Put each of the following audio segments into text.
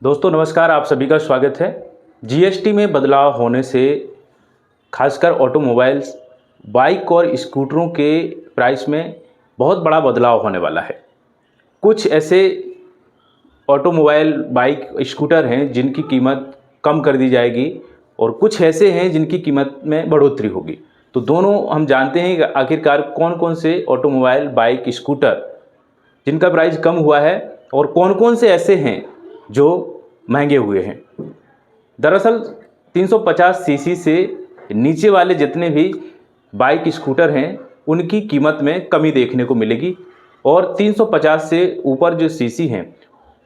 दोस्तों नमस्कार, आप सभी का स्वागत है। जीएसटी में बदलाव होने से खासकर ऑटोमोबाइल्स, बाइक और स्कूटरों के प्राइस में बहुत बड़ा बदलाव होने वाला है। कुछ ऐसे ऑटोमोबाइल, बाइक, स्कूटर हैं जिनकी कीमत कम कर दी जाएगी और कुछ ऐसे हैं जिनकी कीमत में बढ़ोतरी होगी। तो दोनों हम जानते हैं कि आखिरकार कौन कौन से ऑटोमोबाइल, बाइक, स्कूटर जिनका प्राइस कम हुआ है और कौन कौन से ऐसे हैं जो महंगे हुए हैं। दरअसल 350 सीसी से नीचे वाले जितने भी बाइक, स्कूटर हैं उनकी कीमत में कमी देखने को मिलेगी और 350 से ऊपर जो सीसी हैं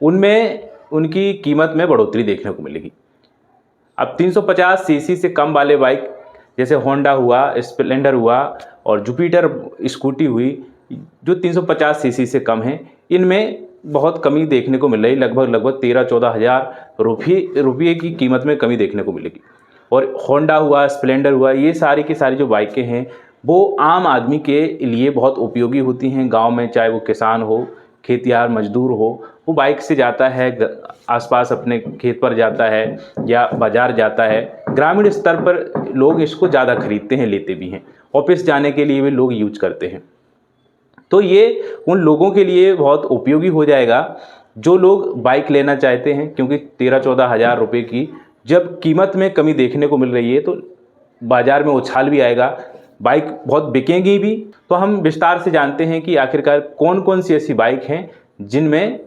उनमें उनकी कीमत में बढ़ोतरी देखने को मिलेगी। अब 350 सीसी से कम वाले बाइक जैसे होंडा हुआ, स्प्लेंडर हुआ और जुपिटर स्कूटी हुई, जो 350 सीसी से कम हैं, इनमें बहुत कमी देखने को मिल रही। लगभग 13-14 हज़ार रुपये की कीमत में कमी देखने को मिलेगी। और होंडा हुआ, स्प्लेंडर हुआ, ये सारी की सारी जो बाइकें हैं वो आम आदमी के लिए बहुत उपयोगी होती हैं। गांव में चाहे वो किसान हो, खेतिहार मजदूर हो, वो बाइक से जाता है, आसपास अपने खेत पर जाता है या बाज़ार जाता है। ग्रामीण स्तर पर लोग इसको ज़्यादा खरीदते हैं, लेते भी हैं। ऑफिस जाने के लिए भी लोग यूज करते हैं। तो ये उन लोगों के लिए बहुत उपयोगी हो जाएगा जो लोग बाइक लेना चाहते हैं, क्योंकि 13-14 हज़ार रुपये की जब कीमत में कमी देखने को मिल रही है तो बाज़ार में उछाल भी आएगा, बाइक बहुत बिकेंगी भी। तो हम विस्तार से जानते हैं कि आखिरकार कौन कौन सी ऐसी बाइक हैं जिनमें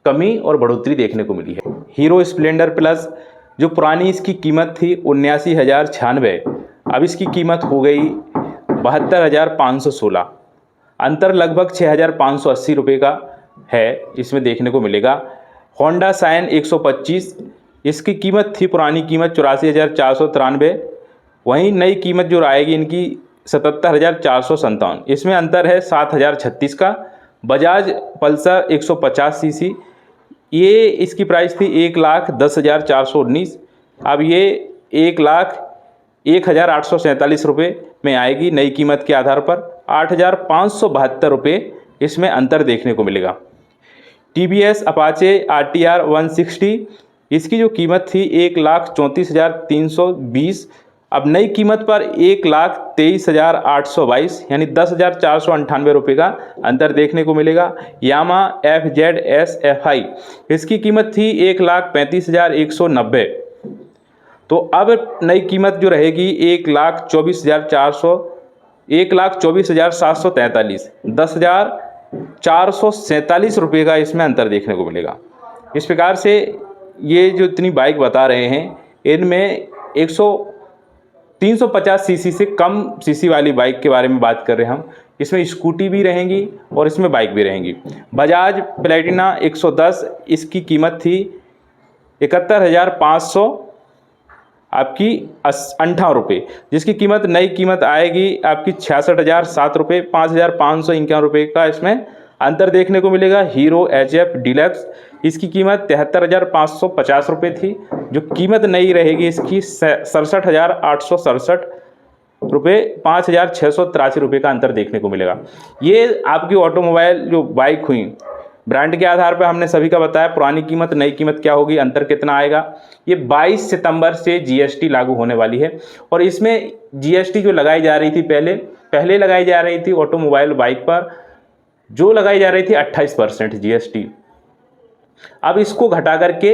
कमी और बढ़ोतरी देखने को मिली है। हीरो स्प्लेंडर प्लस, जो पुरानी इसकी कीमत थी 79,096, अब इसकी कीमत हो गई 72,516। अंतर लगभग 6,580 रुपये का है, इसमें देखने को मिलेगा। होंडा साइन 125, इसकी कीमत थी पुरानी कीमत 84,493, वहीं नई कीमत जो आएगी इनकी 77,457, इसमें अंतर है 7,036 का। बजाज पल्सर 150 सीसी, ये इसकी प्राइस थी 1,10,419, अब ये 1,01,847 रुपये में आएगी नई कीमत के आधार पर। 8,572 रुपये इसमें अंतर देखने को मिलेगा। TVS अपाचे RTR 160, इसकी जो कीमत थी 1,34,320, अब नई कीमत पर 1,23,822 यानी 10,498 रुपये का अंतर देखने को मिलेगा। यामा FZS FI, इसकी कीमत थी 1,35,190, तो अब नई कीमत जो रहेगी 1,24,743, 10,447 रुपये का इसमें अंतर देखने को मिलेगा। इस प्रकार से ये जो इतनी बाइक बता रहे हैं इनमें 350 सीसी से कम सीसी वाली बाइक के बारे में बात कर रहे हैं हम। इसमें स्कूटी भी रहेंगी और इसमें बाइक भी रहेंगी। बजाज प्लेटिना 110, इसकी कीमत थी 71,500 आपकी 58 रुपये, जिसकी कीमत नई कीमत आएगी आपकी 66,007 रुपये, 5,551 रुपये का इसमें अंतर देखने को मिलेगा। हीरो HF डिलक्स, इसकी कीमत 73,550 रुपये थी, जो कीमत नई रहेगी इसकी 67,867 रुपये, 5,683 रुपये का अंतर देखने को मिलेगा। ये आपकी ऑटोमोबाइल जो बाइक हुई, ब्रांड के आधार पर हमने सभी का बताया पुरानी कीमत, नई कीमत क्या होगी, अंतर कितना आएगा। ये 22 सितंबर से जीएसटी लागू होने वाली है और इसमें जीएसटी जो लगाई जा रही थी पहले लगाई जा रही थी ऑटोमोबाइल, बाइक पर जो लगाई जा रही थी 28% जीएसटी, अब इसको घटा करके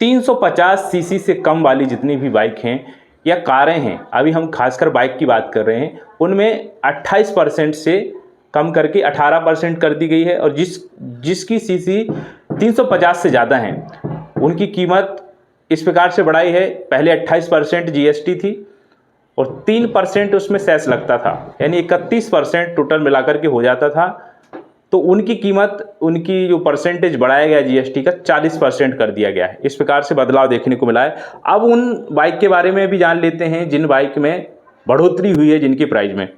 350 सीसी से कम वाली जितनी भी बाइक हैं या कारें हैं, अभी हम खासकर बाइक की बात कर रहे हैं, उनमें 28% से कम करके 18% कर दी गई है। और जिसकी सीसी 350 से ज़्यादा हैं उनकी कीमत इस प्रकार से बढ़ाई है। पहले 28% जीएसटी थी और 3% उसमें सेस लगता था, यानी 31% टोटल मिलाकर के हो जाता था। तो उनकी कीमत, उनकी जो परसेंटेज बढ़ाया गया जीएसटी का 40% कर दिया गया है। इस प्रकार से बदलाव देखने को मिला है। अब उन बाइक के बारे में भी जान लेते हैं जिन बाइक में बढ़ोतरी हुई है, जिनकी प्राइस में।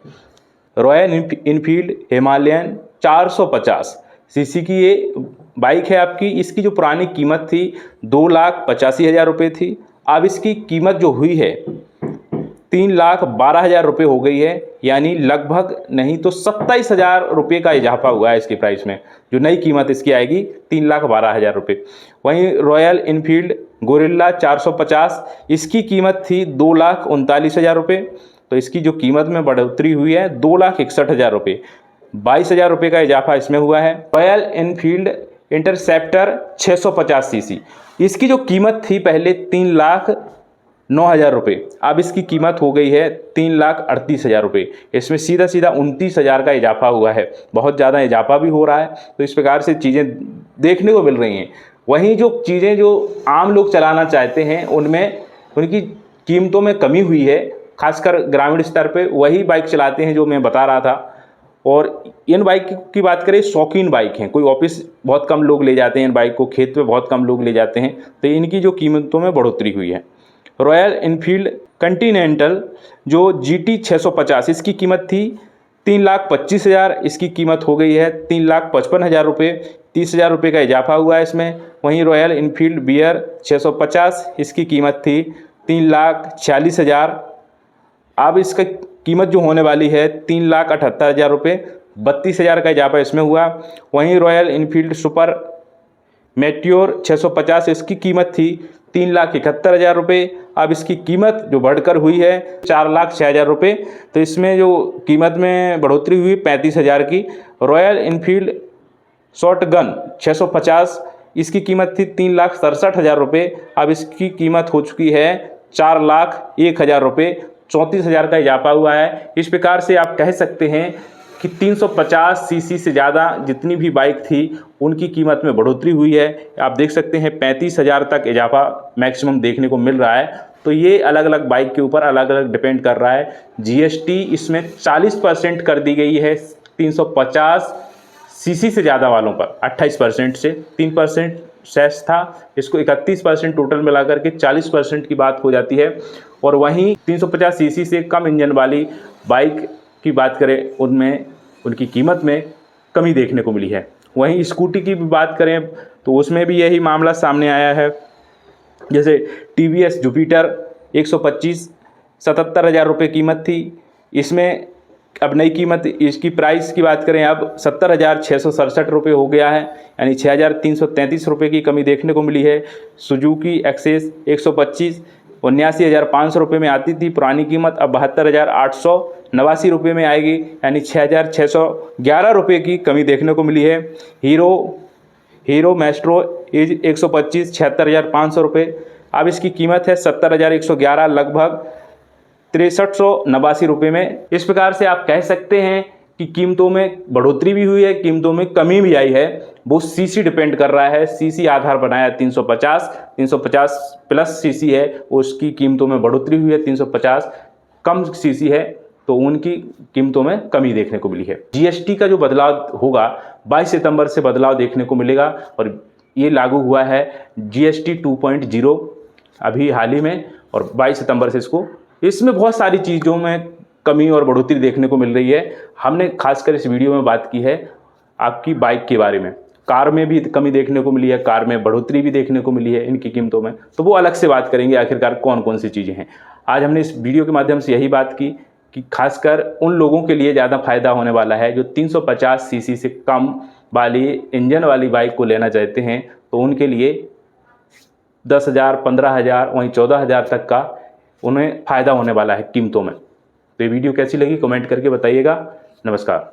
रॉयल इनफील्ड हिमालयन 450 सीसी की ये बाइक है आपकी। इसकी जो पुरानी कीमत थी 2,85,000 रुपये थी, अब इसकी कीमत जो हुई है 3,12,000 रुपये हो गई है, यानी लगभग नहीं तो 27,000 रुपये का इजाफा हुआ है इसकी प्राइस में। जो नई कीमत इसकी आएगी 3,12,000 रुपये। वहीं रॉयल इनफील्ड गोरिल्ला 450, इसकी कीमत थी 2,39,000 रुपये, तो इसकी जो कीमत में बढ़ोतरी हुई है 2,61,000 रुपये, 22,000 रुपये का इजाफा इसमें हुआ है। रॉयल इनफील्ड इंटरसेप्टर 650 सीसी, इसकी जो कीमत थी पहले 3,09,000 रुपये, अब इसकी कीमत हो गई है 3,38,000 रुपये। इसमें सीधा सीधा 29,000 का इजाफा हुआ है, बहुत ज़्यादा इजाफा भी हो रहा है। तो इस प्रकार से चीज़ें देखने को मिल रही हैं। वहीं जो चीज़ें जो आम लोग चलाना चाहते हैं उनमें उनकी कीमतों में कमी हुई है, खासकर ग्रामीण स्तर पे वही बाइक चलाते हैं जो मैं बता रहा था। और इन बाइक की बात करें, शौकीन बाइक हैं, कोई ऑफिस बहुत कम लोग ले जाते हैं इन बाइक को, खेत पे बहुत कम लोग ले जाते हैं, तो इनकी जो कीमतों में बढ़ोतरी हुई है। रॉयल इनफील्ड कंटिनेंटल जो GT 650, इसकी कीमत थी 3,25,000, इसकी कीमत हो गई है 3,55,000 रुपये, 30,000 रुपये का इजाफा हुआ है इसमें। वहीं रॉयल इनफील्ड बियर 650, इसकी कीमत थी 3,46,000, अब इसका कीमत जो होने वाली है 3,78,000 रुपये, 32,000 का इजाफा इसमें हुआ। वहीं रॉयल इनफील्ड सुपर मेट्योर 650, इसकी कीमत थी 3,71,000 रुपये, अब इसकी कीमत जो बढ़कर हुई है 4,06,000 रुपये, तो इसमें जो कीमत में बढ़ोतरी हुई 35,000 की। रॉयल इनफील्ड शॉटगन 650, इसकी कीमत थी 3,67,000 रुपये, अब इसकी कीमत हो चुकी है 4,01,000 रुपये, 34,000 का इजाफा हुआ है। इस प्रकार से आप कह सकते हैं कि 350 सीसी से ज़्यादा जितनी भी बाइक थी उनकी कीमत में बढ़ोतरी हुई है। आप देख सकते हैं 35,000 तक इजाफा मैक्सिमम देखने को मिल रहा है। तो ये अलग अलग बाइक के ऊपर अलग अलग डिपेंड कर रहा है। GST इसमें 40% कर दी गई है 350 सीसी से ज़्यादा वालों पर, 28% से 3% सेस था, इसको 31% टोटल मिला करके 40% की बात हो जाती है। और वहीं 350 सीसी से कम इंजन वाली बाइक की बात करें उनमें उनकी कीमत में कमी देखने को मिली है। वहीं स्कूटी की भी बात करें तो उसमें भी यही मामला सामने आया है। जैसे TVS जुपिटर 125, 77,000 रुपये कीमत थी, इसमें अब नई कीमत इसकी प्राइस की बात करें अब 70,667 रुपये हो गया है, यानी 6,333 रुपये की कमी देखने को मिली है। सुजुकी एक्सेस 125 79,500 रुपये में आती थी पुरानी कीमत, अब 72,889 रुपये में आएगी, यानी 6,611 रुपये की कमी देखने को मिली है। हीरो मैस्ट्रो 125 76,500 रुपये, अब इसकी कीमत है 70,111, लगभग 6389 रुपये में। इस प्रकार से आप कह सकते हैं कि कीमतों में बढ़ोतरी भी हुई है, कीमतों में कमी भी आई है। वो सीसी डिपेंड कर रहा है, सीसी आधार बनाया 350 प्लस सीसी है उसकी कीमतों में बढ़ोतरी हुई है, 350 कम सीसी है तो उनकी कीमतों में कमी देखने को मिली है। GST का जो बदलाव होगा 22 सितंबर से बदलाव देखने को मिलेगा और ये लागू हुआ है GST 2.0 अभी हाल ही में, और 22 सितंबर से इसमें बहुत सारी चीज़ों में कमी और बढ़ोतरी देखने को मिल रही है। हमने खासकर इस वीडियो में बात की है आपकी बाइक के बारे में। कार में भी कमी देखने को मिली है, कार में बढ़ोतरी भी देखने को मिली है इनकी कीमतों में, तो वो अलग से बात करेंगे आखिरकार कौन कौन सी चीज़ें हैं। आज हमने इस वीडियो के माध्यम से यही बात की कि खासकर उन लोगों के लिए ज़्यादा फायदा होने वाला है जो 350 सीसी से कम वाली इंजन वाली बाइक को लेना चाहते हैं, तो उनके लिए 10,000 15,000 वहीं 14,000 तक का उन्हें फ़ायदा होने वाला है कीमतों में। तो ये वीडियो कैसी लगी कमेंट करके बताइएगा। नमस्कार।